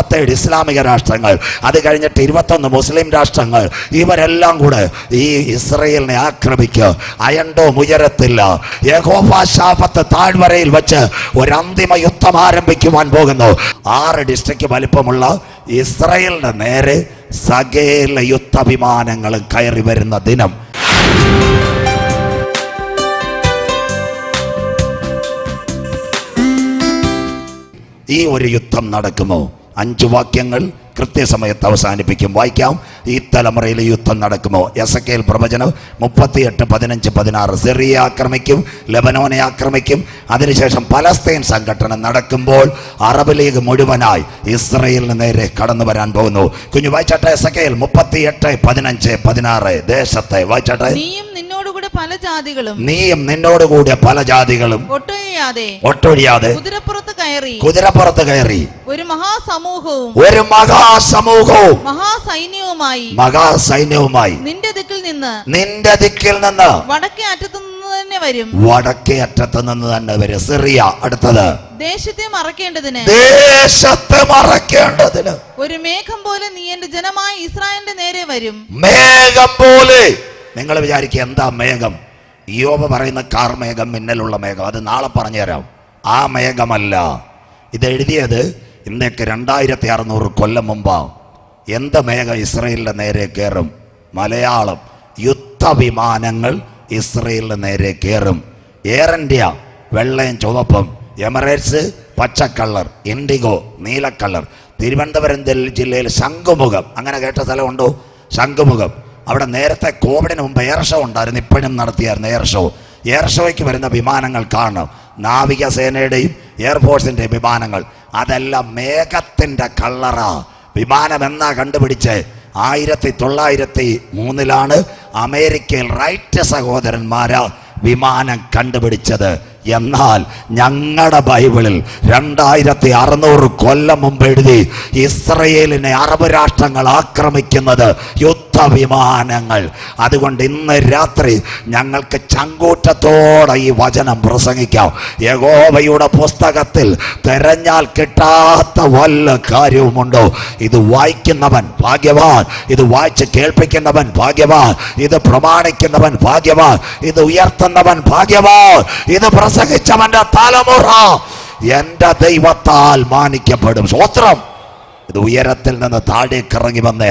57 ഇസ്ലാമിക രാഷ്ട്രങ്ങൾ, അത് കഴിഞ്ഞിട്ട് 21 മുസ്ലിം രാഷ്ട്രങ്ങൾ, ഇവരെല്ലാം കൂടെ ഈ ഇസ്രയേലിനെ ആക്രമിക്കുക. അയൺഡോം ഉയരത്തില്ല. യഹോവ ശാപത്ത് താഴ്വരയിൽ വെച്ച് ഒരു അന്തിമ യുദ്ധം ആരംഭിക്കുവാൻ പോകുന്നു. 6 ഡിസ്ട്രിക്ട് വലിപ്പമുള്ള ഇസ്രയേലിന്റെ നേരെ സകല യുദ്ധവിമാനങ്ങളും കയറി വരുന്ന ദിനം. ഈ ഒരു യുദ്ധം നടക്കുമോ? 5 വാക്യങ്ങൾ കൃത്യസമയത്ത് അവസാനിപ്പിക്കും. വായിക്കാം. ഈ തലമുറയിൽ യുദ്ധം നടക്കുമോ? എസെക്കിയേൽ പ്രവചനം 38, 15, 16. സിറിയ ആക്രമിക്കും, ലെബനോനെ ആക്രമിക്കും. അതിനുശേഷം പലസ്തീൻ സംഘടന നടക്കുമ്പോൾ അറബ് ലീഗ് മുഴുവനായി ഇസ്രയേലിന് നേരെ കടന്നു വരാൻ പോകുന്നു. കുഞ്ഞു വായിച്ചാട്ടെ. എസെക്കിയേൽ 38, 15, 16. ദേശത്തെ വായിച്ചാട്ടെ. നീയും നിന്നോടുകൂടെ പല ജാതികളും ഒട്ടൊഴിയാതെ കുതിരപ്പുറത്ത് കയറി ഒരു മഹാസമൂഹവും മഹാസൈന്യവുമായി നിന്റെ ദിക്കിൽ നിന്ന് വടക്കേ അറ്റത്ത് നിന്ന് തന്നെ വരും. സിറിയ. അടുത്തത് ദേശത്തെ മറക്കേണ്ടതിന് ഒരു മേഘം പോലെ നീ എന്റെ ജനമായ ഇസ്രായേലിന്റെ നേരെ വരും. മേഘം പോലെ. നിങ്ങൾ വിചാരിക്കുക എന്താ മേഘം? യോബ് പറയുന്ന കാർമേഘം, മിന്നലുള്ള മേഘം. അത് നാളെ പറഞ്ഞുതരാം. ആ മേഘമല്ല. ഇത് എഴുതിയത് ഇന്നേക്ക് 2600 കൊല്ലം മുമ്പാ. എന്ത് മേഘം ഇസ്രയേലിന്റെ നേരെ കയറും? മലയാളം. യുദ്ധവിമാനങ്ങൾ ഇസ്രയേലിന്റെ നേരെ കയറും. എയർ ഇന്ത്യ വെള്ളയും ചുവപ്പും, എമിറേറ്റ്സ് പച്ചക്കള്ളർ, ഇൻഡിഗോ നീലക്കള്ളർ. തിരുവനന്തപുരം ജില്ലയിൽ ശംഖുമുഖം, അങ്ങനെ കേട്ട സ്ഥലമുണ്ടോ? ശംഖുമുഖം. അവിടെ നേരത്തെ കോവിഡിന് മുമ്പ് എയർ ഷോ ഉണ്ടായിരുന്നു. ഇപ്പോഴും നടത്തിയായിരുന്നു എയർ ഷോ. എയർ ഷോയ്ക്ക് വരുന്ന വിമാനങ്ങൾ കാണും. നാവികസേനയുടെയും എയർഫോഴ്സിൻ്റെയും വിമാനങ്ങൾ. അതെല്ലാം മേഘത്തിൻ്റെ കളറാ. വിമാനം എന്നാ കണ്ടുപിടിച്ച് 1903 അമേരിക്കയിൽ റൈറ്റ് സഹോദരന്മാരാ വിമാനം കണ്ടുപിടിച്ചത്. എന്നാൽ ഞങ്ങളുടെ ബൈബിളിൽ 2600 കൊല്ലം മുമ്പ് എഴുതി ഇസ്രയേലിനെ അറബ് രാഷ്ട്രങ്ങൾ ആക്രമിക്കുന്നത് യുദ്ധവിമാനങ്ങൾ. അതുകൊണ്ട് ഇന്ന് രാത്രി ഞങ്ങൾക്ക് ചങ്കൂറ്റത്തോടെ ഈ വചനം പ്രസംഗിക്കാം. യഹോവയുടെ പുസ്തകത്തിൽ തെരഞ്ഞാൽ കിട്ടാത്ത വല്ല കാര്യവുമുണ്ടോ? ഇത് വായിക്കുന്നവൻ ഭാഗ്യവാൻ, ഇത് വായിച്ച് കേൾപ്പിക്കുന്നവൻ ഭാഗ്യവാൻ, ഇത് പ്രമാണിക്കുന്നവൻ ഭാഗ്യവാൻ, ഇത് ഉയർത്തുന്നവൻ ഭാഗ്യവാൻ, ഇത് പ്രസംഗിച്ചവന്റെ തലമുറ എന്റെ ദൈവത്താൽ മാനിക്കപ്പെടും. സ്വത്രം. ഇത് ഉയരത്തിൽ നിന്ന് താഴേക്ക് ഇറങ്ങി വന്ന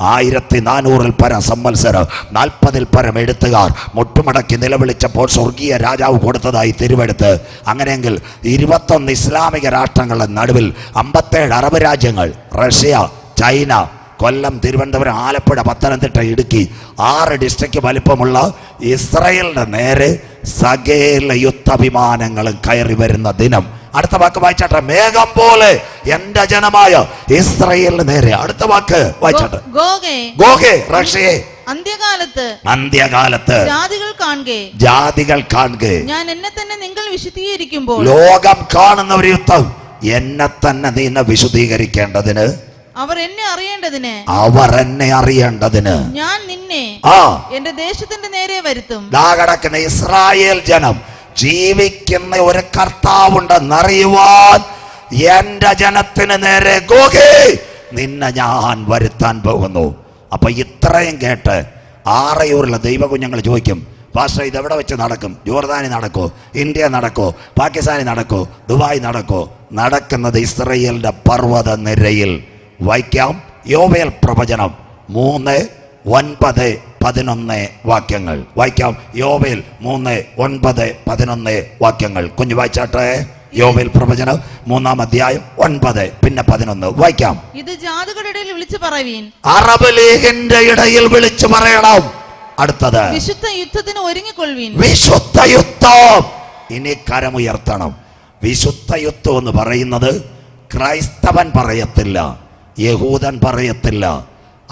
1400 പരം സംവത്സരം 40 പരം എഴുത്തുകാർ മുട്ടുമടക്കി നിലവിളിച്ചപ്പോൾ സ്വർഗീയ രാജാവ് കൊടുത്തതായി തിരുവെടുത്ത്. അങ്ങനെയെങ്കിൽ 21 ഇസ്ലാമിക രാഷ്ട്രങ്ങളുടെ നടുവിൽ 57 അറബ് രാജ്യങ്ങൾ, റഷ്യ, ചൈന, കൊല്ലം, തിരുവനന്തപുരം, ആലപ്പുഴ, പത്തനംതിട്ട, ഇടുക്കി 6 ഡിസ്ട്രിക്ട് വലിപ്പമുള്ള ഇസ്രയേലിന്റെ നേരെ സകല യുദ്ധവിമാനങ്ങളും കയറി വരുന്ന ദിനം. അടുത്ത വാക്ക് വായിച്ചാട്ടെ. മേഘം പോലെ എന്റെ ജനമായ ഇസ്രയേലിന് നേരെ. അടുത്ത വാക്ക് വായിച്ചാട്ടെ. ഗോഗേ, റഷ്യയെ. അന്ത്യകാലത്ത് ജാതികൾ കാണുകെ ഞാൻ എന്നെ തന്നെ നിങ്ങൾ വിശുദ്ധീകരിക്കുമ്പോൾ. ലോകം കാണുന്ന ഒരു യുദ്ധം എന്നെ തന്നെ നീ വിശുദ്ധീകരിക്കേണ്ടതിന്, അവർ എന്നെ അറിയേണ്ടതിന് ഞാൻ നിന്നെ എന്റെ ദേശത്തിന്റെ നേരെ വരുത്തും. കിടക്കുന്ന ഇസ്രായേൽ ജനം ജീവിക്കുന്ന ഒരു കർത്താവുണ്ടെന്നറിയുവാൻ എന്റെ ജനത്തിന് നേരെ ഗോഗേ നിന്നെ ഞാൻ വരുത്താൻ പോകുന്നു. അപ്പൊ ഇത്രയും കേട്ട് ആറയൂരിലെ ദൈവകുഞ്ഞുങ്ങൾ ചോദിക്കും, പാസ്റ്റർ ഇതെവിടെ വെച്ച് നടക്കും? ജോർദാനി നടക്കോ? ഇന്ത്യ നടക്കോ? പാകിസ്ഥാനി നടക്കോ? ദുബായ് നടക്കോ? നടക്കുന്നത് ഇസ്രയേലിന്റെ പർവ്വത നിരയിൽ. വായിക്കാം. യോവേൽ പ്രവചനം 3, 9, 11 വാക്യങ്ങൾ വായിക്കാം. യോവേൽ 3, 9, 11 വാക്യങ്ങൾ. കുഞ്ഞു വായിച്ചാട്ടെ. യോവേൽ പ്രവചനം 3-ാം അധ്യായം 9 പിന്നെ 11 വായിക്കാം. ഇത് ജാതികളുടെ ഇടയിൽ വിളിച്ചു പറവീൻ. അറബ് ലീഗിന്റെ ഇടയിൽ വിളിച്ചു പറയണം. അടുത്തത് വിശുദ്ധ യുദ്ധത്തിന് ഒരുങ്ങിക്കൊള്ളുവീൻ. വിശുദ്ധ യുദ്ധം. ഇനി കരമുയർത്തണം. വിശുദ്ധ യുദ്ധം എന്ന് പറയുന്നത് ക്രൈസ്തവൻ പറയത്തില്ല, യഹൂദൻ പറയത്തില്ല,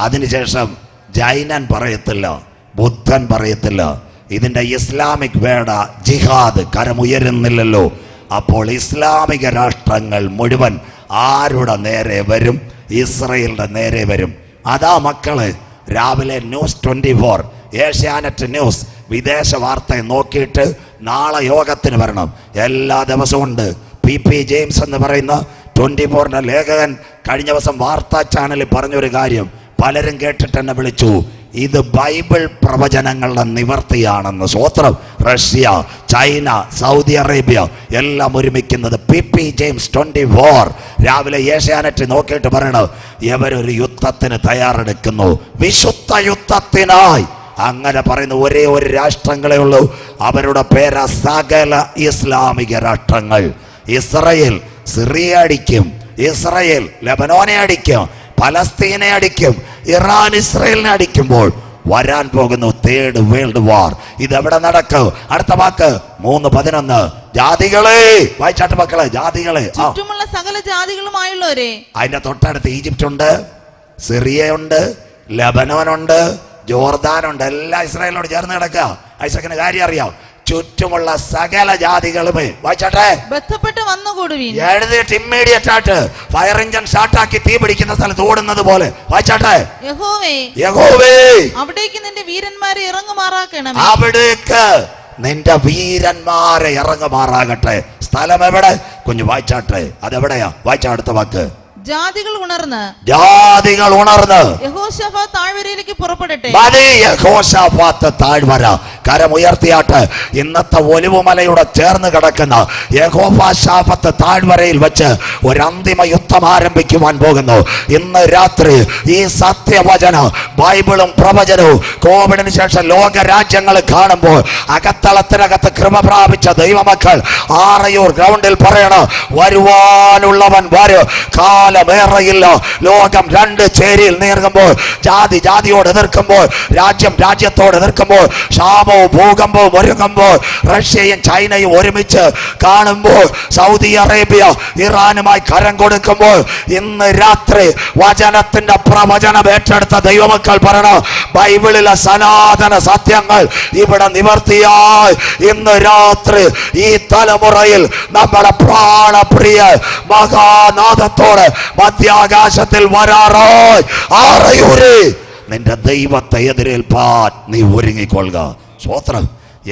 അതിനുശേഷം ജൈനൻ പറയത്തില്ല, ബുദ്ധൻ പറയത്തില്ല. ഇതിന്റെ ഇസ്ലാമിക് വേട ജിഹാദ്. കരമുയരുന്നില്ലല്ലോ. അപ്പോൾ ഇസ്ലാമിക രാഷ്ട്രങ്ങൾ മുഴുവൻ ആരുടെ നേരെ വരും? ഇസ്രയേലിന്റെ നേരെ വരും. അതാ മക്കള് രാവിലെ ന്യൂസ് 24, ഏഷ്യാനെറ്റ് ന്യൂസ് വിദേശ വാർത്ത നോക്കിയിട്ട് നാളെ യോഗത്തിന് വരണം. എല്ലാ ദിവസവും ഉണ്ട്. പി ജെയിംസ് എന്ന് പറയുന്ന 24 ലേഖകൻ കഴിഞ്ഞ ദിവസം വാർത്താ ചാനലിൽ പറഞ്ഞൊരു കാര്യം പലരും കേട്ടിട്ട് എന്നെ വിളിച്ചു, ഇത് ബൈബിൾ പ്രവചനങ്ങളുടെ നിവർത്തിയാണെന്ന്. സ്വോത്രം. റഷ്യ, ചൈന, സൗദി അറേബ്യ എല്ലാം ഒരുമിക്കുന്നത്. PP ജെയിംസ് 24 രാവിലെ ഏഷ്യാനെറ്റ് നോക്കിയിട്ട് പറയണത് ഇവരൊരു യുദ്ധത്തിന് തയ്യാറെടുക്കുന്നു, വിശുദ്ധ യുദ്ധത്തിനായി. അങ്ങനെ പറയുന്ന ഒരേ ഒരു രാഷ്ട്രങ്ങളേ ഉള്ളൂ, അവരുടെ പേരാ സകല ഇസ്ലാമിക രാഷ്ട്രങ്ങൾ. ഇസ്രയേൽ സിറിയ അടിക്കും, ഇസ്രയേൽ ലെബനോനെ അടിക്കും, പലസ്തീനെ അടിക്കും, ഇറാൻ ഇസ്രയേലിനെ അടിക്കുമ്പോൾ വരാൻ പോകുന്നു തേർഡ് വേൾഡ് വാർ. ഇതെവിടെ നടക്കും? അടുത്ത വാക്ക് 3:11. ജാതികളെ, വായിച്ചാട്ട് മക്കളെ, ജാതികളെ, ചുറ്റുമുള്ള സകല ജാതികളുമായുള്ളവരെ. അതിന്റെ തൊട്ടടുത്ത് ഈജിപ്റ്റ് ഉണ്ട്, സിറിയ ഉണ്ട്, ലെബനോൻ ഉണ്ട്, ജോർദാനുണ്ട്, എല്ലാം ഇസ്രായേലിനോട് ചേർന്ന് കിടക്കുക. ഐസക്കിന് കാര്യം അറിയാം. ചുറ്റുമുള്ള സകല ജാതികളുമേ, വായിച്ചാട്ടെ, ബന്ധപ്പെട്ട് വന്നുകൂടുവീൻ. എഴുതിയിട്ട് ഇമ്മീഡിയറ്റ് ആയിട്ട് ഫയർ എഞ്ചിൻ സ്റ്റാർട്ടാക്കി തീ പിടിക്കുന്ന സ്ഥലത്ത് ഓടുന്നത് പോലെ വായിച്ചാട്ടെ. യഹോവേ, യഹോവേ, അവിടേക്ക് നിന്റെ വീരന്മാരെ ഇറങ്ങുമാറാക്കണമേ. അവിടേക്ക് നിന്റെ വീരന്മാരെ ഇറങ്ങുമാറാകട്ടെ. സ്ഥലം എവിടെ? കുഞ്ഞു വായിച്ചാട്ടെ. അതെവിടെയാ? വായിച്ചാ അടുത്ത വാക്ക്. ജാതികൾ ഉണർന്ന്, ജാതികൾ ഉണർന്ന് യഹോശാഫാത്ത് താഴ്വരയിലേക്ക് പുറപ്പെടട്ടെ. മതി, യഹോശാഫാത്ത് താഴ്വര. കരമുയർത്തിയാട്ട് ഇന്നത്തെ ഒലിവുമലയുടെ ചേർന്ന് കിടക്കുന്ന യഹോശാഫാത്ത് താഴ്വരയിൽ വെച്ച് ഒരു അന്തിമ യുദ്ധം ആരംഭിക്കുവാൻ പോകുന്നു. ഇന്ന് രാത്രി ഈ സത്യവചനം, ബൈബിളും പ്രവചനവും കോവിഡിന് ശേഷം ലോക രാജ്യങ്ങൾ കാണുമ്പോൾ അകത്തളത്തിനകത്ത് കൃപ പ്രാപിച്ച ദൈവമക്കൾ ആറയൂർ ഗ്രൗണ്ടിൽ പറയണം, വരുവാനുള്ളവൻ വരും, കാലമേറെയില്ല. ലോകം രണ്ട് ചേരിയിൽ നീങ്ങുമ്പോൾ, ജാതി ജാതിയോട് എതിർക്കുമ്പോൾ, രാജ്യം രാജ്യത്തോട് എതിർക്കുമ്പോൾ, ക്ഷാമവും ഭൂകമ്പവും ഒരുങ്ങുമ്പോൾ, റഷ്യയും ചൈനയും ഒരുമിച്ച് കാണുമ്പോൾ, സൗദി അറേബ്യ ഇറാനുമായി കരം കൊടുക്കുമ്പോൾ, ഇന്ന് രാത്രി വചനത്തിന്റെ പ്രവചനം ഏറ്റെടുത്ത ദൈവമക്കൾ പറയണം, ബൈബിളിലെ സനാതന സത്യങ്ങൾ ഇവിടെ നിവർത്തിയായി. ഇന്ന് രാത്രി ഈ തലമുറയിൽ നമ്മുടെ പ്രാണപ്രിയ മഹാനാഥത്തോട് മധ്യാകാശത്തിൽ വരാറായി. ആറയൂര് നിന്റെ ദൈവത്തെ എതിരേൽപ്പാൻ നീ ഒരുങ്ങിക്കൊള്ളുക. സ്വോത്രം.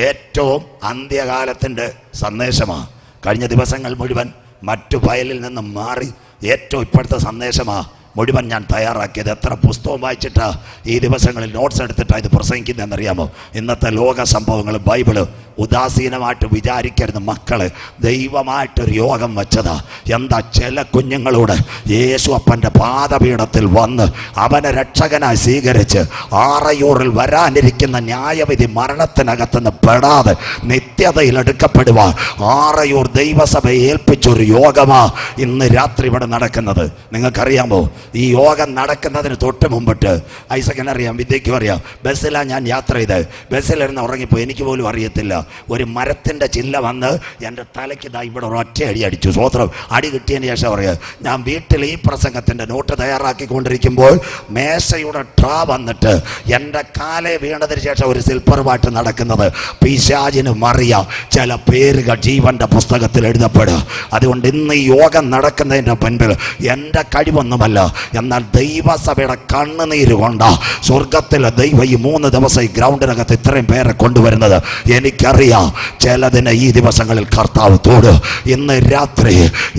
ഏറ്റവും അന്ത്യകാലത്തിന്റെ സന്ദേശമാണ്. കഴിഞ്ഞ ദിവസങ്ങൾ മുഴുവൻ മറ്റു ഫയലിൽ നിന്നും മാറി ഏറ്റവും ഇപ്പോഴത്തെ സന്ദേശമാണ് മുഴുവൻ ഞാൻ തയ്യാറാക്കിയത്. എത്ര പുസ്തകം വായിച്ചിട്ടാ ഈ ദിവസങ്ങളിൽ നോട്ട്സ് എടുത്തിട്ടാണ് ഇത് പ്രസംഗിക്കുന്നതെന്നറിയാമോ? ഇന്നത്തെ ലോക സംഭവങ്ങൾ ബൈബിള് ഉദാസീനമായിട്ട് വിചാരിക്കരുത് മക്കള്. ദൈവമായിട്ടൊരു യോഗം വെച്ചതാ. എന്താ? ചില കുഞ്ഞുങ്ങളോട് യേശു അപ്പൻ്റെ പാദപീഠത്തിൽ വന്ന് അവനെ രക്ഷകനായി സ്വീകരിച്ച് ആറയൂറിൽ വരാനിരിക്കുന്ന ന്യായവിധി മരണത്തിനകത്തുനിന്ന് പെടാതെ നിത്യതയിൽ എടുക്കപ്പെടുവാൻ ആറയൂർ ദൈവസഭയെ ഏൽപ്പിച്ചൊരു യോഗമാ ഇന്ന് രാത്രി ഇവിടെ നടക്കുന്നത്. നിങ്ങൾക്കറിയാമോ? ഈ യോഗം നടക്കുന്നതിന് തൊട്ട് മുമ്പിട്ട് ഐസക്കിനറിയാം, വിദ്യയ്ക്കും അറിയാം, ബസ്സിലാണ് ഞാൻ യാത്ര ചെയ്ത്. ബസ്സിലിരുന്ന് ഉറങ്ങിപ്പോയി. എനിക്ക് പോലും അറിയത്തില്ല. ഒരു മരത്തിൻ്റെ ചില്ല വന്ന് എൻ്റെ തലയ്ക്ക് ഇതാ ഇവിടെ ഒരൊറ്റ അടി അടിച്ചു. സ്വോത്രം. അടി കിട്ടിയതിന് ശേഷം പറയുക, ഞാൻ വീട്ടിൽ ഈ പ്രസംഗത്തിൻ്റെ നോട്ട് തയ്യാറാക്കിക്കൊണ്ടിരിക്കുമ്പോൾ മേശയുടെ ട്രാ വന്നിട്ട് എൻ്റെ കാലെ വീണതിന് ശേഷം ഒരു സിൽപ്പർ പാട്ട് നടക്കുന്നത്. പിശാചിന് മറിയാം ചില പേരുകൾ ജീവന്റെ പുസ്തകത്തിൽ എഴുതപ്പെടുക. അതുകൊണ്ട് ഇന്ന് ഈ യോഗം നടക്കുന്നതിൻ്റെ മുൻപിൽ എൻ്റെ കഴിവൊന്നുമല്ല, എന്നാൽ ദൈവസഭയുടെ കണ്ണുനീര് കൊണ്ടാ സ്വർഗത്തിലെ ദൈവം ഈ 3 ദിവസം ഈ ഗ്രൗണ്ടിനകത്ത് ഇത്രയും പേരെ കൊണ്ടുവരുന്നത്. എനിക്കറിയാം ചിലതിന് ഈ ദിവസങ്ങളിൽ കർത്താവ് തോട്. ഇന്ന് രാത്രി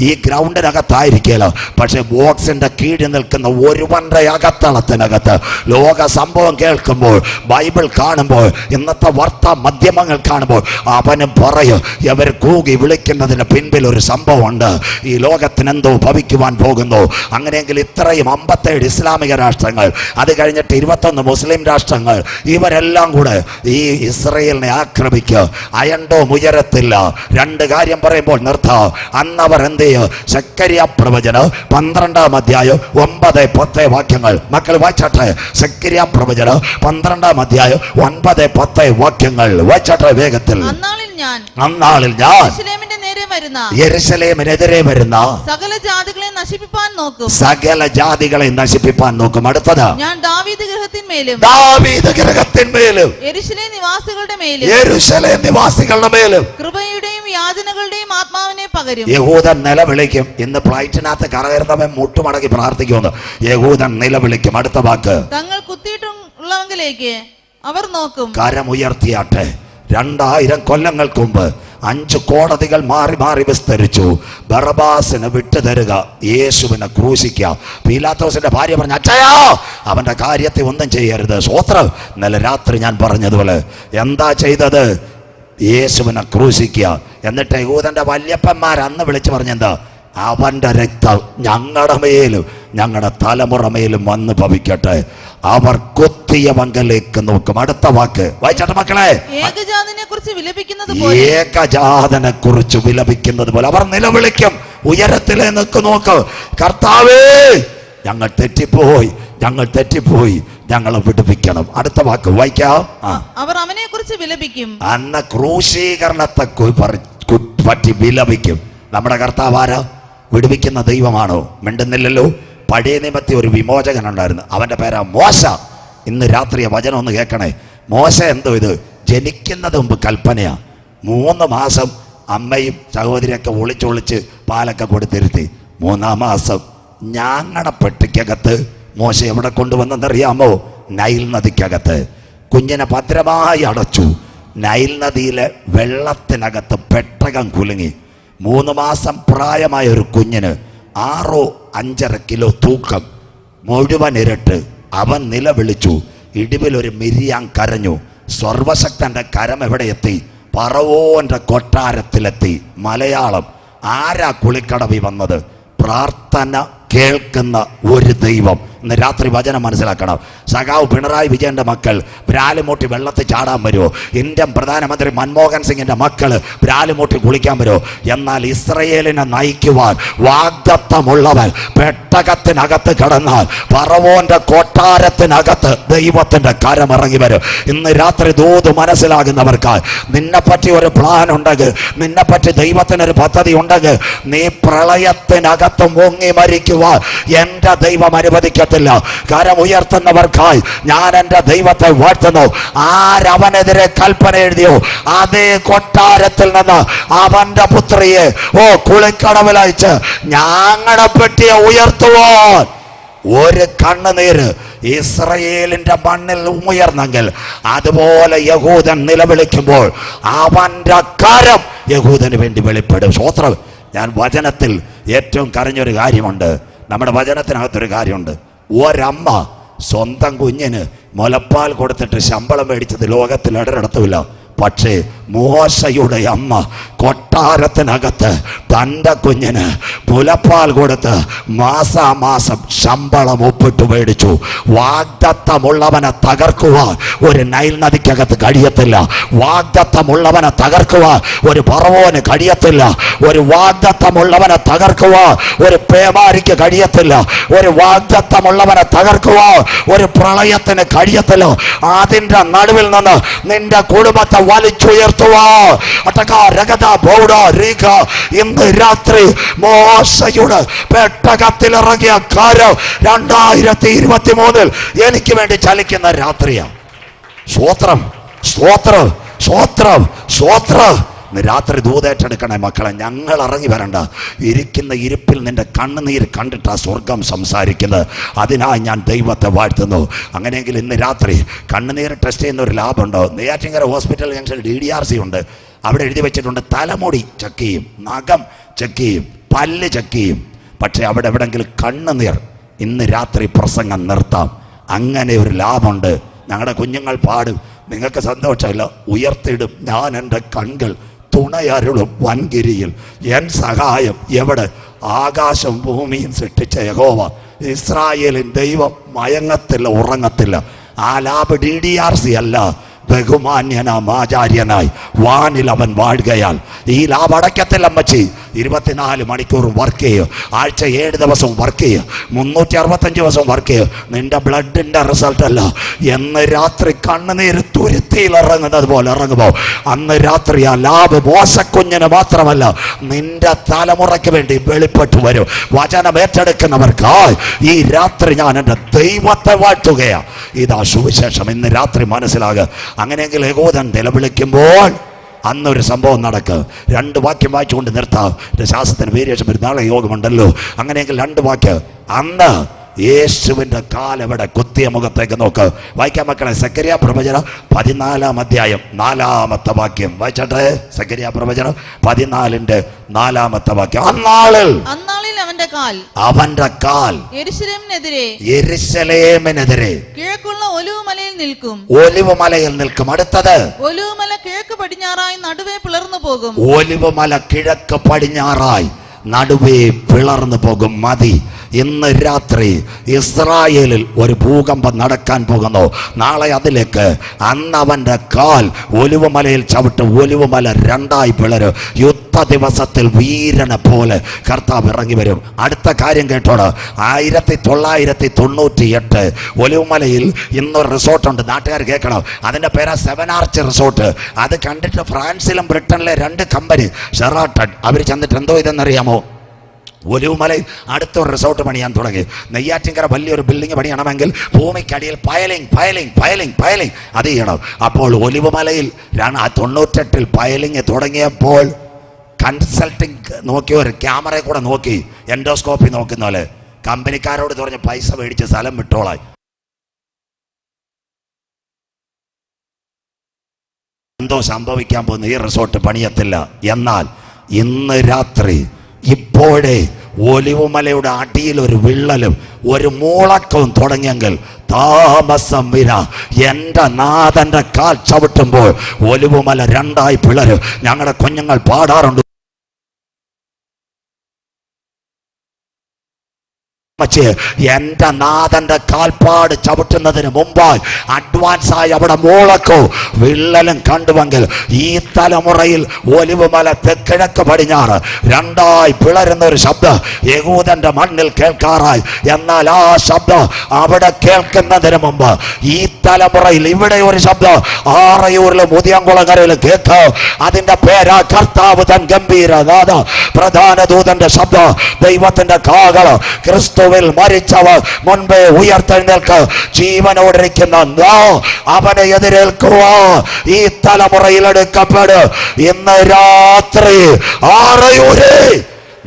ഈ ഗ്രൗണ്ടിനകത്തായിരിക്കല്ലോ, പക്ഷെ ബോക്സിന്റെ കീഴിൽ നിൽക്കുന്ന ഒരുവന്റെ അകത്തളത്തിനകത്ത് ലോക സംഭവം കേൾക്കുമ്പോൾ, ബൈബിൾ കാണുമ്പോൾ, ഇന്നത്തെ വാർത്താ മാധ്യമങ്ങൾ കാണുമ്പോൾ അവന് പറയും, ഇവർ കൂകി വിളിക്കുന്നതിന് പിൻപിൽ ഒരു സംഭവമുണ്ട്. ഈ ലോകത്തിന് എന്തോ ഭവിക്കുവാൻ പോകുന്നു. അങ്ങനെയെങ്കിൽ ഇത്രയും 57 ഇസ്ലാമിക രാഷ്ട്രങ്ങൾ, അത് കഴിഞ്ഞിട്ട് 21 മുസ്ലിം രാഷ്ട്രങ്ങൾ, ഇവരെല്ലാം കൂടെ ഈ ഇസ്രയേലിനെ ആക്രമിക്കുക. അയണ്ടോ ഉയരത്തില്ല. 2 കാര്യം പറയുമ്പോൾ നിർത്താം. അന്നവർ എന്ത് ചെയ്യും? സെക്കരിയ പ്രവചനം 12-ാം അധ്യായം 9-10 വാക്യങ്ങൾ മക്കൾ വായിച്ചാട്ടെ. സെക്കരിയ പ്രവചനം 12-ാം അധ്യായം 9-10 വാക്യങ്ങൾ വായിച്ചാട്ടെ വേഗത്തിൽ. അന്നാളിൽ ഞാൻ യെരൂശലേമിനെതിരെ വരുന്ന സകല ജാതികളെ നശിപ്പിപ്പാൻ നോക്കും. സകല ജാതികളെ നശിപ്പിപ്പാൻ നോക്കും. അടുത്തത്, ഞാൻ ദാവീദ് ഗൃഹത്തിന്മേലും യെരൂശലേം നിവാസികളുടെ മേലും കൃപയുടെയും യാചനകളുടെയും ആത്മാവിനെ പകരും. യഹൂദൻ നിലവിളിക്കും. ഇന്ന് ഫ്ലൈറ്റിനകത്ത് കറകരുന്നവൻ മുട്ടുമടക്കി പ്രാർത്ഥിക്കുമെന്ന് യഹൂദൻ നിലവിളിക്കും. അടുത്ത വാക്ക്, തങ്ങൾ കുത്തിയിട്ടുള്ളവങ്കിലേക്ക് അവർ നോക്കും. കരമുയർത്തിയാട്ടെ. 2000 കൊല്ലങ്ങൾക്ക് മുമ്പ് 5 കോടതികൾ മാറി മാറി വിസ്തരിച്ചു. ബറബാസിന് വിട്ടുതരുക, യേശുവിനെ ക്രൂശിക്കുക. പീലാത്തോസിന്റെ ഭാര്യ പറഞ്ഞു, അച്ഛയാ അവന്റെ കാര്യത്തെ ഒന്നും ചെയ്യരുത്. സ്വോത്രം. ഇന്നലെ രാത്രി ഞാൻ പറഞ്ഞതുപോലെ എന്താ ചെയ്തത്? യേശുവിനെ ക്രൂശിക്കുക. എന്നിട്ട് യഹൂദന്റെ വല്യപ്പന്മാർ അന്ന് വിളിച്ചു പറഞ്ഞെന്താ? അവന്റെ രക്തം ഞങ്ങളുടെ മേലും ഞങ്ങളുടെ തലമുറ മേലും വന്ന് ഭവിക്കട്ടെ. അവർ കുത്തിയ വങ്കലേക്ക് നോക്കും. അടുത്ത വാക്ക് വായിച്ചാട്ടെ മക്കളെ. ഏകജാതനെ കുറിച്ച് വിലപിക്കുന്നത് പോലെ അവർ നിലവിളിക്കും. ഉയരത്തിലെ നോക്ക്, കർത്താവേ ഞങ്ങൾ തെറ്റിപ്പോയി, ഞങ്ങളെ വിടുവിക്കണം. അടുത്ത വാക്ക് വായിക്കാം. അവർ അവനെ കുറിച്ച് വിലപിക്കും. അന്ന് ക്രൂശീകരണത്തെ പറ്റി വിലപിക്കും. നമ്മുടെ കർത്താവ് ആരാ? വിടുവിക്കുന്ന ദൈവമാണോ? മിണ്ടുന്നില്ലല്ലോ. പഴയ നിയമത്തിൽ ഒരു വിമോചകൻ ഉണ്ടായിരുന്നു, അവന്റെ പേരാ മോശ. ഇന്ന് രാത്രി വചനം ഒന്ന് കേൾക്കണേ. മോശ എന്തോ ഇത് ജനിക്കുന്നത് മുമ്പ് കൽപ്പനയാ. 3 മാസം അമ്മയും സഹോദരിയൊക്കെ ഒളിച്ചൊളിച്ച് പാലൊക്കെ കൊടുത്തിരുത്തി. 3-ാം മാസം ഞങ്ങളുടെ പെട്ടിക്കകത്ത് മോശ എവിടെ കൊണ്ടുവന്നെന്നറിയാമോ? നൈൽ നദിക്കകത്ത്. കുഞ്ഞിനെ ഭദ്രമായി അടച്ചു. നൈൽ നദിയിലെ വെള്ളത്തിനകത്ത് പെട്ടകം കുലുങ്ങി. 3 മാസം പ്രായമായ ഒരു കുഞ്ഞിന് 6-5.5 കിലോ തൂക്കം, മുഴുവൻ ഇരട്ട്. അവൻ നിലവിളിച്ചു. ഇടിവിലൊരു മിരിയാൻ കരഞ്ഞു. സർവശക്തന്റെ കരം എവിടെ എത്തി? ഫറവോന്റെ കൊട്ടാരത്തിലെത്തി. മലയാളം. ആരാ കുളിക്കടവിൽ വന്നത്? പ്രാർത്ഥന കേൾക്കുന്ന ഒരു ദൈവം. ഇന്ന് രാത്രി വചനം മനസ്സിലാക്കണം. സഖാവ് പിണറായി വിജയന്റെ മക്കൾ ബ്രാലുമൂട്ടി വെള്ളത്തിൽ ചാടാൻ വരുമോ? ഇന്ത്യൻ പ്രധാനമന്ത്രി മൻമോഹൻ സിംഗിന്റെ മക്കൾ ബ്രാലുമൂട്ടി കുളിക്കാൻ വരുമോ? എന്നാൽ ഇസ്രയേലിനെ നയിക്കുവാൻ വാഗ്ദത്തമുള്ളവൻ പെട്ടകത്തിനകത്ത് കിടന്നാൽ ഫറവോന്റെ കൊട്ടാരത്തിനകത്ത് ദൈവത്തിന്റെ കരമിറങ്ങി വരും. ഇന്ന് രാത്രി ദൂത് മനസ്സിലാകുന്നവർക്കായി നിന്നെപ്പറ്റി ഒരു പ്ലാൻ ഉണ്ടെങ്കിൽ, നിന്നെപ്പറ്റി ദൈവത്തിനൊരു പദ്ധതി ഉണ്ടെങ്കിൽ, നീ പ്രളയത്തിനകത്ത് മുങ്ങി മരിക്കുവാൻ എന്റെ ദൈവം അനുവദിക്കത്തില്ല. കരം ഉയർത്തുന്നവർക്കായി ഞാൻ എന്റെ ദൈവത്തെ വാഴ്ത്തുന്നു. ആരവനെതിരെ കൽപ്പന എഴുതിയോ അതേ കൊട്ടാരത്തിൽ നിന്ന് അവന്റെ പുത്രിയെ കുളിക്കടവിലയച്ച് ഞങ്ങളുടെ പെട്ടിയെ ഉയർത്തുവാൻ ഒരു കണ്ണുനീര് ഇസ്രയേലിന്റെ മണ്ണിൽ ഉയർന്നെങ്കിൽ, അതുപോലെ യഹൂദൻ നിലവിളിക്കുമ്പോൾ അവന്റെ കരം യഹൂദന് വേണ്ടി വെളിപ്പെടും. സ്വോത്രം. ഞാൻ വചനത്തിൽ ഏറ്റവും കരഞ്ഞൊരു കാര്യമുണ്ട്. നമ്മുടെ വചനത്തിനകത്തൊരു കാര്യമുണ്ട്. ഒരമ്മ സ്വന്തം കുഞ്ഞിന് മുലപ്പാൽ കൊടുത്തിട്ട് ശമ്പളം മേടിച്ചത് ലോകത്തിൽ ഒരിടത്തുമില്ല. പക്ഷേ മോശയുടെ അമ്മ കൊട്ടാരത്തിനകത്ത് തൻ്റെ കുഞ്ഞിന് മുലപ്പാൽ കൊടുത്ത് മാസാമാസം ശമ്പളം ഒപ്പിട്ട് മേടിച്ചു. വാഗ്ദത്തമുള്ളവനെ തകർക്കുവാൻ ഒരു നൈൽ നദിക്കകത്ത് കഴിയത്തില്ല. വാഗ്ദത്തമുള്ളവനെ തകർക്കുവാൻ ഒരു ഫറവോന് കഴിയത്തില്ല. ഒരു വാഗ്ദത്തമുള്ളവനെ തകർക്കുവാൻ ഒരു പേമാരിക്ക് കഴിയത്തില്ല. ഒരു വാഗ്ദത്തമുള്ളവനെ തകർക്കുവാൻ ഒരു പ്രളയത്തിന് കഴിയത്തില്ല. അതിൻ്റെ നടുവിൽ നിന്ന് നിന്റെ കുടുംബത്തെ വലിച്ചുയർത്തുവാ. ഇന്ന് രാത്രി മോശയുടെ പെട്ടകത്തിലിറങ്ങിയ കാര്യം 2023 എനിക്ക് വേണ്ടി ചലിക്കുന്ന രാത്രിയാണ്. സ്വോത്രം, സ്വോത്രം, സ്വോത്രം, സ്വോത്രം. രാത്രി ദൂതേറ്റെടുക്കണേ മക്കളെ. ഞങ്ങൾ ഇറങ്ങി വരണ്ട. ഇരിക്കുന്ന ഇരിപ്പിൽ നിന്റെ കണ്ണുനീര് കണ്ടിട്ടാ സ്വർഗം സംസാരിക്കുന്നത്. അതിനായി ഞാൻ ദൈവത്തെ വാഴ്ത്തുന്നു. അങ്ങനെയെങ്കിൽ ഇന്ന് രാത്രി കണ്ണുനീര് ടെസ്റ്റ് ചെയ്യുന്ന ഒരു ലാബുണ്ടോ? നെയ്യാറ്റിൻകര ഹോസ്പിറ്റൽ ജംഗ്ഷനിൽ DDRC ഉണ്ട്. അവിടെ എഴുതി വെച്ചിട്ടുണ്ട് തലമുടി ചെക്ക് ചെയ്യും, നഖം ചെക്ക് ചെയ്യും, പല്ല് ചെക്ക് ചെയ്യും. പക്ഷെ അവിടെ എവിടെങ്കിലും കണ്ണുനീർ, ഇന്ന് രാത്രി പ്രസംഗം നിർത്താം. അങ്ങനെ ഒരു ലാബുണ്ട്. ഞങ്ങളുടെ കുഞ്ഞുങ്ങൾ പാടും. നിങ്ങൾക്ക് സന്തോഷമില്ല. ഉയർത്തിയിടും ഞാൻ എൻ്റെ കൺകൾ തുണയരുളും വൻകിരിയിൽ. എൻ സഹായം എവിടെ? ആകാശം ഭൂമിയും സൃഷ്ടിച്ച യഹോവ. ഇസ്രായേലിൻ ദൈവം മയങ്ങത്തില്ല, ഉറങ്ങത്തില്ല. ആ ലാബ് DDRC അല്ല, ബഹുമാന്യനാം ആചാര്യനായി വാനിൽ അവൻ വാഴുകയാൽ ഈ ലാബ് അടയ്ക്കത്തില്ല. അമ്മച്ചി 24 മണിക്കൂർ വർക്ക് ചെയ്യും. ആഴ്ച 7 ദിവസം വർക്ക് ചെയ്യും. 365 ദിവസം വർക്ക് ചെയ്യും. നിന്റെ ബ്ലഡിന്റെ റിസൾട്ട് അല്ല. എന്ന് രാത്രി കണ്ണുനീര് തുരുത്തിയിൽ ഇറങ്ങുന്നത് പോലെ ഇറങ്ങുമ്പോൾ അന്ന് രാത്രി ആ ലാബ് മോശക്കുഞ്ഞിന് മാത്രമല്ല നിന്റെ തലമുറയ്ക്ക് വേണ്ടി വെളിപ്പെട്ടു വരും. വചനം ഏറ്റെടുക്കുന്നവർക്കായി ഈ രാത്രി ഞാൻ എൻ്റെ ദൈവത്തെ വാഴ്ത്തുകയാണ്. ഇതാ സുവിശേഷം. ഇന്ന് രാത്രി മനസ്സിലാകുക. അങ്ങനെയെങ്കിൽ യഹൂദൻ നിലവിളിക്കുമ്പോൾ അന്നൊരു സംഭവം നടക്കുക. 2 വാക്യം വായിച്ചുകൊണ്ട് നിർത്താം. ശാസ്ത്രത്തിന് വേരിയേഷൻ വരും. നാളെ യോഗമുണ്ടല്ലോ. അങ്ങനെയെങ്കിൽ 2 വാക്യം. അന്ന് യേശുവിന്റെ കാൽ എവിടെ? കുത്തിയ മുഖത്തേക്ക് നോക്ക്. വായിക്കാൻ മക്കളെ, സക്കറിയ പ്രവചനം 14-ാം അധ്യായം 4-ാമത്തെ വാക്യം വായിച്ചട്ടെ. സക്കറിയ പ്രവചനം 14-ന്റെ 4-ാമത്തെ വാക്യം. അന്നാളിൽ അവന്റെ കാൽ യെരൂശലേമിനെതിരെ കിഴക്കുള്ള ഒലിവുമലയിൽ നിൽക്കും. ഒലിവുമലയിൽ നിൽക്കും. അടുത്തത്, ഒലിവുമല കിഴക്ക് പടിഞ്ഞാറായി നടുവേ പിളർന്നു പോകും. ഒലിവുമല കിഴക്ക് പടിഞ്ഞാറായി നടുവേ പിളർന്നു പോകും. മതി. ഇന്ന് രാത്രി ഇസ്രായേലിൽ ഒരു ഭൂകമ്പം നടക്കാൻ പോകുന്നു. നാളെ അതിലേക്ക്. അന്ന് അവന്റെ കാൽ ഒലിവുമലയിൽ ചവിട്ട് ഒലിവുമല രണ്ടായി പിളരും. യുദ്ധ ദിവസത്തിൽ വീരനെ പോലെ കർത്താവ് ഇറങ്ങി വരും. അടുത്ത കാര്യം കേട്ടോട്. 1998 ഒലിവുമലയിൽ ഇന്നൊരു റിസോർട്ടുണ്ട്. നാട്ടുകാർ കേൾക്കണം. അതിന്റെ പേരാ 7 ആർച്ച് റിസോർട്ട്. അത് കണ്ടിട്ട് ഫ്രാൻസിലും ബ്രിട്ടനിലെ 2 കമ്പനി ഷെറാട്ടൺ അവർ ചെന്നിട്ട് എന്തോ ഇതെന്നറിയാമോ, ഒലിവുമലയിൽ അടുത്തൊരു റിസോർട്ട് പണിയാൻ തുടങ്ങി. നെയ്യാറ്റിൻകര വലിയൊരു ബിൽഡിംഗ് പണിയണമെങ്കിൽ ഭൂമിക്കടിയിൽ പയലിംഗ് അത് ചെയ്യണം. അപ്പോൾ ഒലിവുമലയിൽ 98 പയലിംഗ് തുടങ്ങിയപ്പോൾ കൺസൾട്ടിങ് നോക്കി, ഒരു ക്യാമറയിൽ കൂടെ നോക്കി, എൻഡോസ്കോപ്പി നോക്കുന്ന പോലെ കമ്പനിക്കാരോട് പറഞ്ഞ് പൈസ മേടിച്ച് സ്ഥലം വിട്ടോളായി. എന്തോ സംഭവിക്കാൻ പോകുന്ന, ഈ റിസോർട്ട് പണിയത്തില്ല. എന്നാൽ ഇന്ന് രാത്രി ഇപ്പോഴേ ഒലിവുമലയുടെ അടിയിൽ ഒരു വിള്ളലും ഒരു മൂളക്കവും തുടങ്ങിയെങ്കിൽ താമസം വിന എൻ്റെ നാഥന്റെ കാൽ ചവിട്ടുമ്പോൾ ഒലിവുമല രണ്ടായി പിളരും. ഞങ്ങളുടെ കുഞ്ഞുങ്ങൾ പാടാറുണ്ട്, എന്റെ നാഥന്റെ കാൽപ്പാട് ചവിട്ടുന്നതിന് മുമ്പായി അഡ്വാൻസായി അവിടെ മൂളക്കോ വിള്ളലും കണ്ടുവെങ്കിൽ ഈ തലമുറയിൽ ഒലിവുമല തെക്കിഴക്ക് പടിഞ്ഞാറ് രണ്ടായി പിളരുന്ന ഒരു ശബ്ദം യഹൂദന്റെ മണ്ണിൽ കേൾക്കാറായി. എന്നാൽ ആ ശബ്ദം അവിടെ കേൾക്കുന്നതിന് മുമ്പ് ഈ തലമുറയിൽ ഇവിടെ ഒരു ശബ്ദം ആറയൂരിലും മുതിയംകുളങ്ങരയിലും കേൾക്കാം. അതിന്റെ പേരാ കർത്താവ് തൻ ഗംഭീരനാഥ പ്രധാന ദൂതന്റെ ശബ്ദം. ദൈവത്തിന്റെ കാഹളം. ക്രിസ്തു മരിച്ചവർ മുൻപേ ഉയർത്തെഴുന്നേൽക്ക്. ജീവനോടിരിക്കുന്ന അവനെ എതിരേൽക്കുക. ഈ തലമുറയിൽ എടുക്കപ്പെടും. ഇന്ന് രാത്രി ആറയൂരേ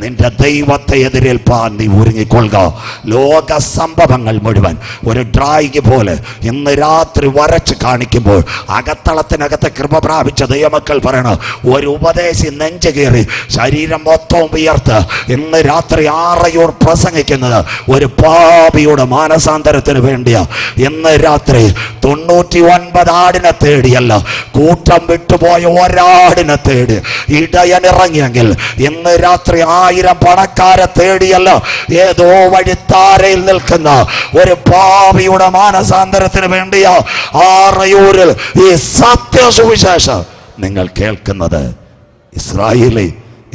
നിന്റെ ദൈവത്തെ എതിരേൽപ്പാൻ നീ ഒരുങ്ങിക്കൊള്ളുക. ലോക സംഭവങ്ങൾ മുഴുവൻ ഒരു ഡ്രായിങ് പോലെ ഇന്ന് രാത്രി വരച്ച് കാണിക്കുമ്പോൾ അകത്തളത്തിനകത്ത് കൃപ പ്രാപിച്ച ദൈവമക്കൾ പറയണം, ഒരു ഉപദേശി നെഞ്ച് കയറി ശരീരം മൊത്തവും ഉയർത്ത് ഇന്ന് രാത്രി ആറയൂർ പ്രസംഗിക്കുന്നത് ഒരു പാപിയുടെ മാനസാന്തരത്തിന് വേണ്ടിയാ. ഇന്ന് രാത്രി 99 ആടിനെ തേടിയല്ല, കൂട്ടം വിട്ടുപോയ ഒരാടിനെ തേടി ഇടയനിറങ്ങിയെങ്കിൽ ഇന്ന് രാത്രി 1000 പണക്കാരെ തേടിയല്ല, ഏതോ വഴിത്താരയിൽ നിൽക്കുന്ന ഒരു പാപിയുടെ മാനസാന്തരത്തിന് വേണ്ടിയാ ആറയൂരിൽ ഈ സത്യസുവിശേഷം നിങ്ങൾ കേൾക്കുന്നത്.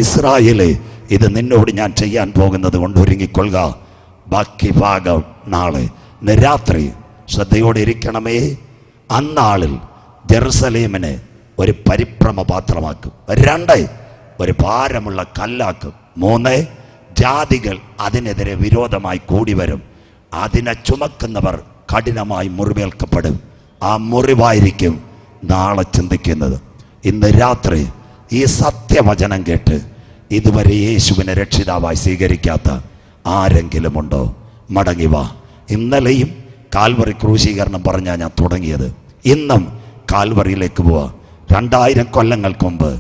ഇസ്രായേലേ ഇത് നിന്നോട് ഞാൻ ചെയ്യാൻ പോകുന്നത് കൊണ്ട് ഒരുങ്ങിക്കൊള്ളുക. ബാക്കി ഭാഗം നാളെ. ഇന്ന് രാത്രി ശ്രദ്ധയോടെ ഇരിക്കണമേ. അന്നാളിൽ ജെറുസലേമിനെ ഒരു പരിഭ്രമ പാത്രമാക്കും. 2 ഒരു ഭാരമുള്ള കല്ലാക്കും. 3 ജാതികൾ അതിനെതിരെ വിരോധമായി കൂടി വരും. അതിനെ ചുമക്കുന്നവർ കഠിനമായി മുറിവേൽക്കപ്പെടും. ആ മുറിവായിരിക്കും നാളെ ചിന്തിക്കുന്നത്. ഇന്ന് രാത്രി ഈ സത്യവചനം കേട്ട് ഇതുവരെ യേശുവിനെ രക്ഷിതാവായി സ്വീകരിക്കാത്ത ആരെങ്കിലും ഉണ്ടോ? മടങ്ങി വാ. ഇന്നലെയും കാൽവറി ക്രൂശീകരണം പറഞ്ഞാൽ ഞാൻ തുടങ്ങിയത്. ഇന്നും കാൽവറിയിലേക്ക് പോവാ. 2000 കൊല്ലങ്ങൾക്ക് മുമ്പ്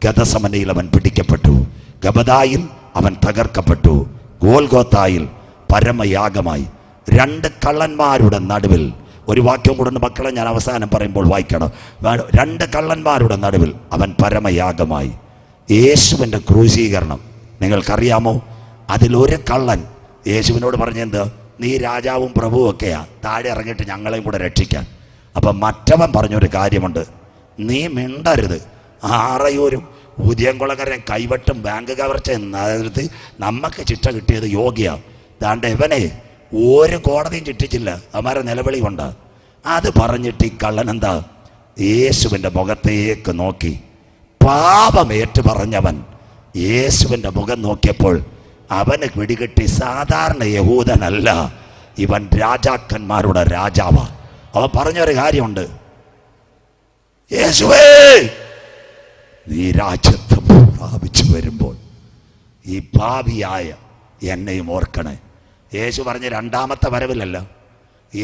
ഗദസമനയിൽ അവൻ പിടിക്കപ്പെട്ടു. ഗബദായിൽ അവൻ തകർക്കപ്പെട്ടു. ഗോൽഗോത്തായിൽ പരമയാഗമായി 2 കള്ളന്മാരുടെ നടുവിൽ, ഒരു വാക്യം കൂടെ മക്കളെ ഞാൻ അവസാനം പറയുമ്പോൾ വായിക്കണം. 2 കള്ളന്മാരുടെ നടുവിൽ അവൻ പരമയാഗമായി. യേശുവിൻ്റെ ക്രൂശീകരണം നിങ്ങൾക്കറിയാമോ? അതിലൊരു കള്ളൻ യേശുവിനോട് പറഞ്ഞെന്ത്, നീ രാജാവും പ്രഭുവും ഒക്കെയാ, താഴെ ഇറങ്ങിയിട്ട് ഞങ്ങളെയും കൂടെ രക്ഷിക്കാൻ. അപ്പം മറ്റവൻ പറഞ്ഞൊരു കാര്യമുണ്ട്, നീ മിണ്ടരുത്. ആറയൂരും ഉദയംകുളങ്ങരൻ കൈവട്ടും ബാങ്ക് കവർച്ച നടത്തി നമുക്ക് ശിക്ഷ കിട്ടിയത് യോഗ്യ. ദാണ്ട് ഇവനെ ഒരു കോടതിയും ചിട്ടിച്ചില്ല, അവന്മാരെ നിലവിളി കൊണ്ട്. അത് പറഞ്ഞിട്ട് ഈ കള്ളൻ എന്താ, യേശുവിൻ്റെ മുഖത്തേക്ക് നോക്കി പാപമേറ്റ് പറഞ്ഞവൻ യേശുവിൻ്റെ മുഖം നോക്കിയപ്പോൾ അവന് പിടികിട്ടി സാധാരണ യഹൂദനല്ല, ഇവൻ രാജാക്കന്മാരുടെ രാജാവാ. അവൻ പറഞ്ഞൊരു കാര്യമുണ്ട്, യേശുവേ നീ രാജ്യത്വം പ്രാപിച്ചു വരുമ്പോൾ ഈ പാപിയായ എന്നെയും ഓർക്കണേ. യേശു പറഞ്ഞ് രണ്ടാമത്തെ വരവിലല്ല.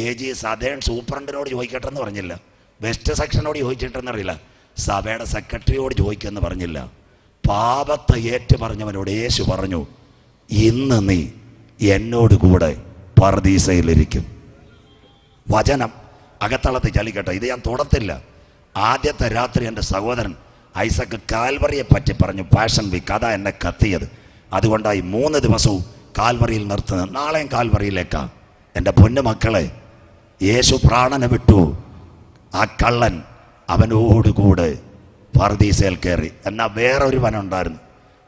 AG സദേൺ സൂപ്രണ്ടിനോട് ചോദിക്കട്ടെന്ന് പറഞ്ഞില്ല, വെസ്റ്റ് സെക്ഷനോട് ചോദിച്ചിട്ടെന്നറിയില്ല, സഭയുടെ സെക്രട്ടറിയോട് ചോദിക്കുമെന്ന് പറഞ്ഞില്ല. പാപത്തെ ഏറ്റു പറഞ്ഞവനോട് യേശു പറഞ്ഞു, ഇന്ന് നീ എന്നോട് കൂടെ പർദീസയിലിരിക്കും. വചനം അകത്തളത്ത് ചലിക്കട്ടെ. ഇത് ഞാൻ തുടത്തില്ല. ആദ്യത്തെ രാത്രി എൻ്റെ സഹോദരൻ ഐസക്ക് കാൽവറിയെ പറ്റി പറഞ്ഞു. പാഷൻ വീക്ക് അതാ എന്നെ കത്തിയത്. അതുകൊണ്ടായി 3 ദിവസവും കാൽവറിയിൽ നിർത്തുന്നത്. നാളെയും കാൽവറിയിലേക്കാ. എൻ്റെ പൊന്നു മക്കളെ, യേശു പ്രാണനെ വിട്ടു. ആ കള്ളൻ അവനോടുകൂടെ പർദീസയിൽ കയറി. എന്നാൽ വേറൊരുവനുണ്ടായിരുന്നു,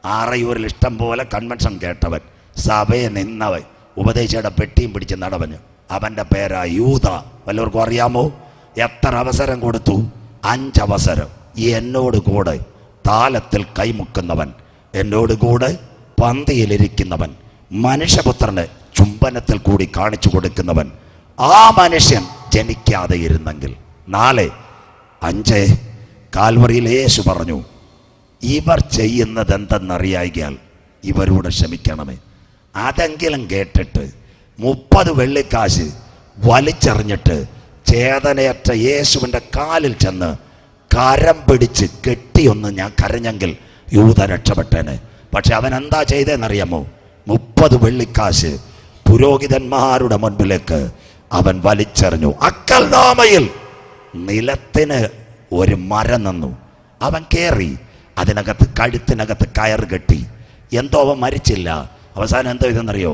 ആറയൂരിൽ ഇഷ്ടം പോലെ കൺവെൻഷൻ കേട്ടവൻ, സഭയെ നിന്നവൻ, ഉപദേശിയുടെ പെട്ടിയും പിടിച്ച് നടവന്. അവൻ്റെ പേരാ യൂദ. വല്ലവർക്കും അറിയാമോ? എത്ര അവസരം കൊടുത്തു? 5 അവസരം. എന്നോട് കൂടെ താലത്തിൽ കൈമുക്കുന്നവൻ, എന്നോട് കൂടെ പന്തിയിലിരിക്കുന്നവൻ, മനുഷ്യപുത്രന് ചുംബനത്തിൽ കൂടി കാണിച്ചു കൊടുക്കുന്നവൻ, ആ മനുഷ്യൻ ജനിക്കാതെ ഇരുന്നെങ്കിൽ. 4 5 കാൽവറിയിൽ യേശു പറഞ്ഞു, ഇവർ ചെയ്യുന്നത് എന്തെന്നറിയായികയാൽ ഇവരോട് ക്ഷമിക്കണമേ. അതെങ്കിലും കേട്ടിട്ട് 30 വെള്ളിക്കാശ് വലിച്ചെറിഞ്ഞിട്ട് ചേതനയറ്റ യേശുവിൻ്റെ കാലിൽ ചെന്ന് കരം പിടിച്ച് കെട്ടിയൊന്ന് ഞാൻ കരഞ്ഞെങ്കിൽ യൂദ രക്ഷപ്പെട്ടേനെ. പക്ഷെ അവൻ എന്താ ചെയ്തതെന്നറിയാമോ? 30 വെള്ളിക്കാശ് പുരോഹിതന്മാരുടെ മുൻപിലേക്ക് അവൻ വലിച്ചെറിഞ്ഞു. അക്കൽനാമയിൽ നിലത്തിന് ഒരു മരം നിന്നു. അവൻ കയറി അതിനകത്ത് കഴുത്തിനകത്ത് കയർ കെട്ടി. എന്തോ അവൻ മരിച്ചില്ല. അവസാനം എന്തോ ഇതെന്നറിയോ?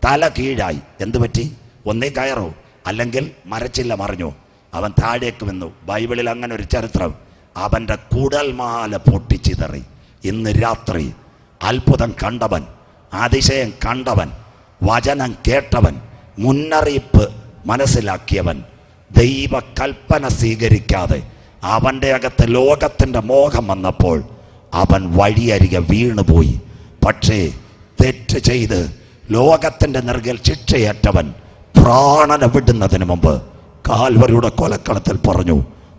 തല കീഴായി. എന്തു പറ്റി? ഒന്നേ കയറോ, അല്ലെങ്കിൽ മരച്ചില്ല മറിഞ്ഞു. അവൻ താഴേക്ക് വന്നു. ബൈബിളിൽ അങ്ങനെ ഒരു ചരിത്രം. അവൻ്റെ കുടൽമാല പൊട്ടിച്ചിതറി. ഇന്ന് രാത്രി അത്ഭുതം കണ്ടവൻ, അതിശയം കണ്ടവൻ, വചനം കേട്ടവൻ, മുന്നറിയിപ്പ് മനസ്സിലാക്കിയവൻ, ദൈവകൽപ്പന സ്വീകരിക്കാതെ അവൻ്റെ അകത്ത് ലോകത്തിൻ്റെ മോഹം വന്നപ്പോൾ അവൻ വഴിയരികെ വീണുപോയി. പക്ഷേ തെറ്റ് ചെയ്ത് ലോകത്തിൻ്റെ നെറുകിൽ ശിക്ഷയേറ്റവൻ പ്രാണനെ വിടുന്നതിന് മുമ്പ് കാൽവരിയുടെ കൊലക്കളത്തിൽ പറഞ്ഞു,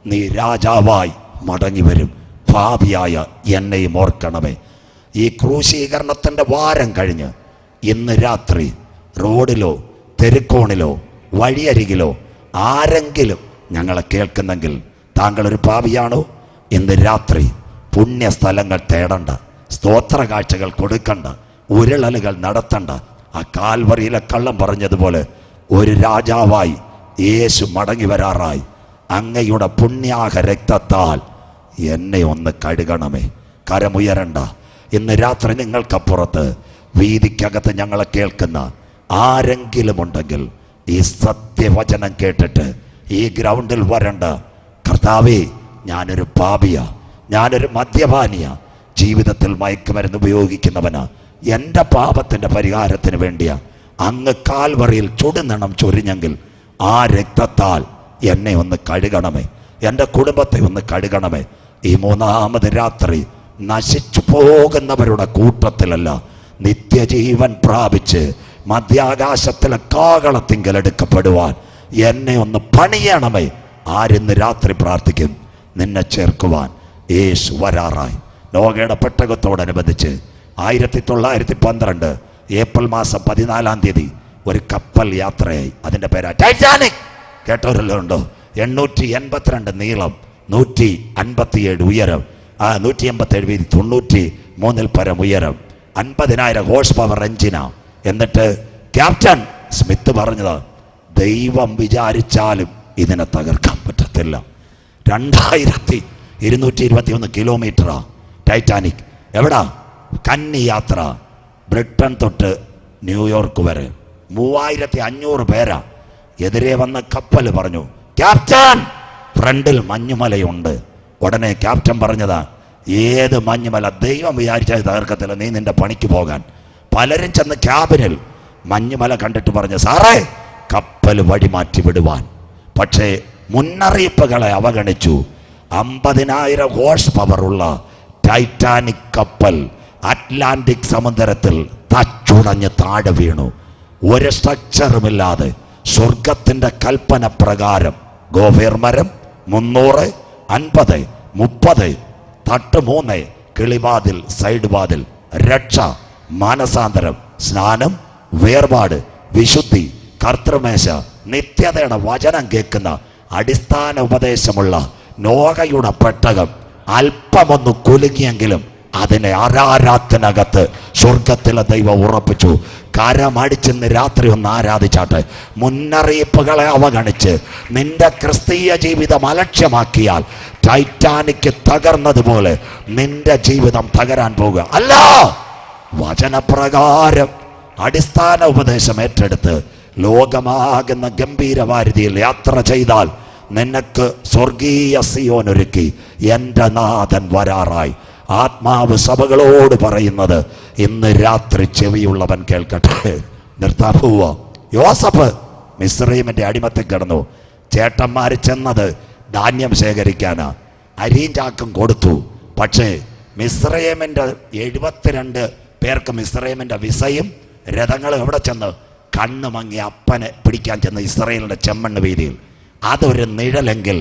നീ രാജാവായി മടങ്ങി വരും, ഭാവിയായ എന്നെയും ഓർക്കണമേ. ഈ ക്രൂശീകരണത്തിൻ്റെ വാരം കഴിഞ്ഞ് ഇന്ന് രാത്രി റോഡിലോ തെരുക്കോണിലോ വഴിയരികിലോ ആരെങ്കിലും ഞങ്ങളെ കേൾക്കുന്നെങ്കിൽ താങ്കളൊരു പാപിയാണോ? ഇന്ന് രാത്രി പുണ്യസ്ഥലങ്ങൾ തേടണ്ട, സ്തോത്ര കാഴ്ചകൾ കൊടുക്കണ്ട, ഉരുളലുകൾ നടത്തണ്ട. ആ കാൽവറിയിലെ കള്ളം പറഞ്ഞതുപോലെ ഒരു രാജാവായി യേശു മടങ്ങി വരാറായി. അങ്ങയുടെ പുണ്യാഹ രക്തത്താൽ എന്നെ ഒന്ന് കഴുകണമേ. കരമുയരണ്ട. ഇന്ന് രാത്രി നിങ്ങൾക്കപ്പുറത്ത് വീതിക്കകത്ത് ഞങ്ങളെ കേൾക്കുന്ന ആരെങ്കിലും ഉണ്ടെങ്കിൽ ഈ സത്യവചനം കേട്ടിട്ട് ഈ ഗ്രൗണ്ടിൽ വരണ്ട. കർത്താവേ, ഞാനൊരു പാപിയ, ഞാനൊരു മദ്യപാനിയ, ജീവിതത്തിൽ മയക്കുമരുന്ന് ഉപയോഗിക്കുന്നവനാ, എൻ്റെ പാപത്തിൻ്റെ പരിഹാരത്തിന് വേണ്ടിയാ അങ്ങ് കാൽവറിയിൽ ചുടുനണം ചൊരിഞ്ഞെങ്കിൽ ആ രക്തത്താൽ എന്നെ ഒന്ന് കഴുകണമേ, എൻ്റെ കുടുംബത്തെ ഒന്ന് കഴുകണമേ. ഈ 3ാമത് രാത്രി നശിച്ചു പോകുന്നവരുടെ കൂട്ടത്തിലല്ല, നിത്യജീവൻ പ്രാപിച്ച് മധ്യാകാശത്തിലെ കാകളത്തിങ്കലെടുക്കപ്പെടുവാൻ എന്നെ ഒന്ന് പണിയണമേ. ആരിന്ന് രാത്രി പ്രാർത്ഥിക്കും? നിന്നെ ചേർക്കുവാൻ യേശു വരാറായി. നോഗയുടെ പെട്ടകത്തോടനുബന്ധിച്ച് 1912 ഏപ്രിൽ മാസം 14-ാം തീയതി ഒരു കപ്പൽ യാത്രയായി. അതിൻ്റെ പേരാ ടൈറ്റാനിക്. കേട്ടവരല്ലോ ഉണ്ടോ? 882 നീളം, 157 ഉയരം, 187 വീതി, 93 പരം ഉയരം, 50,000 ഹോഴ്സ് പവർ എഞ്ചിനാ. എന്നിട്ട് ക്യാപ്റ്റൻ സ്മിത്ത് പറഞ്ഞത്, ദൈവം വിചാരിച്ചാലും ഇതിനെ തകർക്കാൻ പറ്റത്തില്ല. 2221 കിലോമീറ്ററാ ടൈറ്റാനിക്. എവിടാ? കന്നി യാത്ര, ബ്രിട്ടൻ തൊട്ട് ന്യൂയോർക്ക് വരെ. 3500 പേരാ. എതിരെ വന്ന കപ്പൽ പറഞ്ഞു, ക്യാപ്റ്റൻ, ഫ്രണ്ടിൽ മഞ്ഞുമലയുണ്ട്. ഉടനെ ക്യാപ്റ്റൻ പറഞ്ഞതാ, ഏത് മഞ്ഞുമല? ദൈവം വിചാരിച്ചാൽ തകർക്കത്തില്ല, നീ നിന്റെ പണിക്ക് പോകാൻ. പലരും ചെന്ന് ക്യാബിനിൽ മഞ്ഞുമല കണ്ടിട്ട് പറഞ്ഞു, സാറേ, കപ്പൽ വഴിമാറ്റി വിടുവാൻ. പക്ഷേ മുന്നറിയിപ്പുകളെ അവഗണിച്ചു. 50,000 ഹോഴ്സ് പവറുള്ള ടൈറ്റാനിക് കപ്പൽ അറ്റ്ലാന്റിക് സമുദ്രത്തിൽ തച്ചുടഞ്ഞ് താഴെ വീണു. ഒരു സ്ട്രക്ചറുമില്ലാതെ സ്വർഗത്തിൻ്റെ കൽപ്പന പ്രകാരം ഗോഫേർ മരം 300, 50, 30, തട്ട് 3, കിളിവാതിൽ, സൈഡ് വാതിൽ, രക്ഷ, മാനസാന്തരം, സ്നാനം, വേർപാട്, വിശുദ്ധി, കർത്തൃമേശ, നിത്യതയുടെ വചനം കേൾക്കുന്ന അടിസ്ഥാന ഉപദേശമുള്ള നോഹയുടെ പെട്ടകം അല്പമൊന്ന് കുലുങ്ങിയെങ്കിലും അതിനെ ആരാധനകത്ത് സ്വർഗത്തിലെ ദൈവം ഉറപ്പിച്ചു. കരമടിച്ചെന്ന് രാത്രി ഒന്ന് ആരാധിച്ചാട്ടെ. മുന്നറിയിപ്പുകളെ അവഗണിച്ച് നിന്റെ ക്രിസ്തീയ ജീവിതം അലക്ഷ്യമാക്കിയാൽ ടൈറ്റാനിക് തകർന്നതുപോലെ നിന്റെ ജീവിതം തകരാൻ പോകുക അല്ല. വചനപ്രകാരം അടിസ്ഥാന ഉപദേശം ഏറ്റെടുത്ത് ലോകമാകുന്ന ഗംഭീരവാരിധിയിൽ യാത്ര ചെയ്താൽ നിനക്ക് സ്വർഗീയ സിയോൻ ഒരുക്കി എൻ്റെ നാഥൻ വരാറായി. ആത്മാവ് സഭകളോട് പറയുന്നത് ഇന്ന് രാത്രി ചെവിയുള്ളവൻ കേൾക്കട്ടെ. നിർത്താൻ പോവാ. യോസഫ് മിസ്രയീമിന്റെ അടിമത്തിൽ കിടന്നു. ചേട്ടന്മാര് ചെന്നത് ധാന്യം ശേഖരിക്കാനാ. അരിയും ചാക്കും കൊടുത്തു. പക്ഷേ മിസ്രയീമിന്റെ 72 പേർക്ക് മിസ്രയീമിന്റെ വിസയും രഥങ്ങളും എവിടെ ചെന്ന്? കണ്ണ് മങ്ങി അപ്പനെ പിടിക്കാൻ ചെന്ന് ഇസ്രായേലിന്റെ ചെമ്മണ്ണ് വീതിയിൽ. അതൊരു നിഴലെങ്കിൽ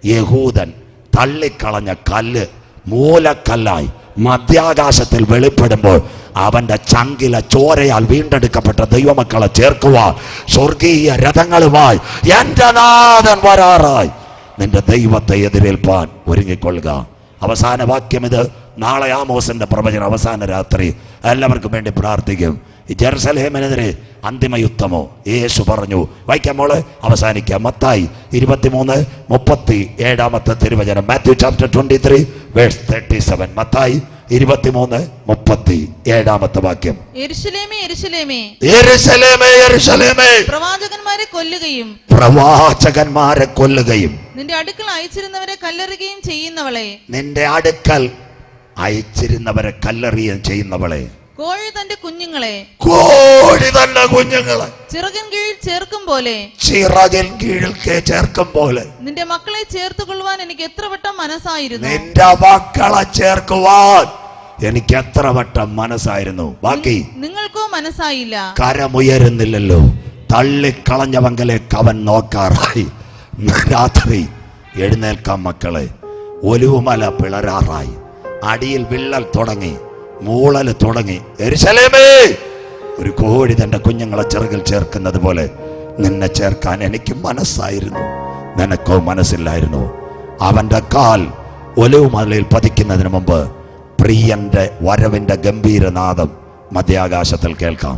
യഹൂദൻ തള്ളിക്കളഞ്ഞ കല്ല് മൂലക്കല്ലായി മധ്യാകാശത്തിൽ വെളിപ്പെടുമ്പോൾ അവന്റെ ചങ്കിലെ ചോരയാൽ വീണ്ടെടുക്കപ്പെട്ട ദൈവമക്കളെ ചേർക്കുവാൻ സ്വർഗീയ രഥങ്ങളുമായി എൻ്റെ നാഥൻ വരാറായി. നിന്റെ ദൈവത്തെ എതിരേൽപ്പാൻ ഒരുങ്ങിക്കൊള്ളുക. അവസാന വാക്യം ഇത്. നാളെ ആമോസിന്റെ പ്രവചനം അവസാന രാത്രി എല്ലാവർക്കും വേണ്ടി പ്രാർത്ഥിക്കും. ഈ ജെറുസലേമിനെതിരെ അന്തിമ യുദ്ധമോ? യേശു പറഞ്ഞു. വായിക്കാം മോള്, അവസാനിക്കാം. മത്തായി 23:37 തിരുവചനം. Matthew chapter 23 verse 37. മത്തായി 23:37 വാക്യം. യെരൂശലേമേ, യെരൂശലേമേ, യെരൂശലേമേ, യെരൂശലേമേ, പ്രവാചകന്മാരെ കൊല്ലുകയും നിന്റെ അടുക്കൽ അയച്ചിരുന്നവരെ കല്ലെറിയുകയും ചെയ്യുന്നവളെ, നിന്റെ അടുക്കൽ അയച്ചിരുന്നവരെ കല്ലെറിയുകയും ചെയ്യുന്നവളെ, കോഴി തന്റെ കുഞ്ഞുങ്ങളെ ചിറകിൻ കീഴിൽ ചേർക്കും പോലെ നിന്റെ മക്കളെ ചേർത്തുകൊള്ളുവാൻ എനിക്ക് എത്ര വട്ടം മനസ്സായിരുന്നു. നിന്റെ മക്കളെ ചേർക്കുവാൻ എനിക്ക് എത്ര വട്ടം മനസ്സായിരുന്നു. ബാക്കി നിങ്ങൾക്കോ മനസ്സായില്ല. കരമുയരുന്നില്ലല്ലോ. തള്ളിക്കളഞ്ഞവങ്കലേക്ക് അവൻ നോക്കാറായി. രാത്രി എഴുന്നേൽക്കാം മക്കളെ. ഒലിവുമല പിളരാറായി. അടിയിൽ വിള്ളൽ തുടങ്ങി, മൂളൽ തുടങ്ങി. യെരൂശലേമേ, ഒരു കോഴി തന്റെ കുഞ്ഞുങ്ങളെ ചിറകിൽ ചേർക്കുന്നത് പോലെ നിന്നെ ചേർക്കാൻ എനിക്ക് മനസ്സായിരുന്നു. നിനക്കോ മനസ്സില്ലായിരുന്നു. അവന്റെ കാൽ ഒലിവുമലയിൽ പതിക്കുന്നതിന് മുമ്പ് പ്രിയന്റെ വരവിന്റെ ഗംഭീരനാദം മധ്യാകാശത്തിൽ കേൾക്കാം.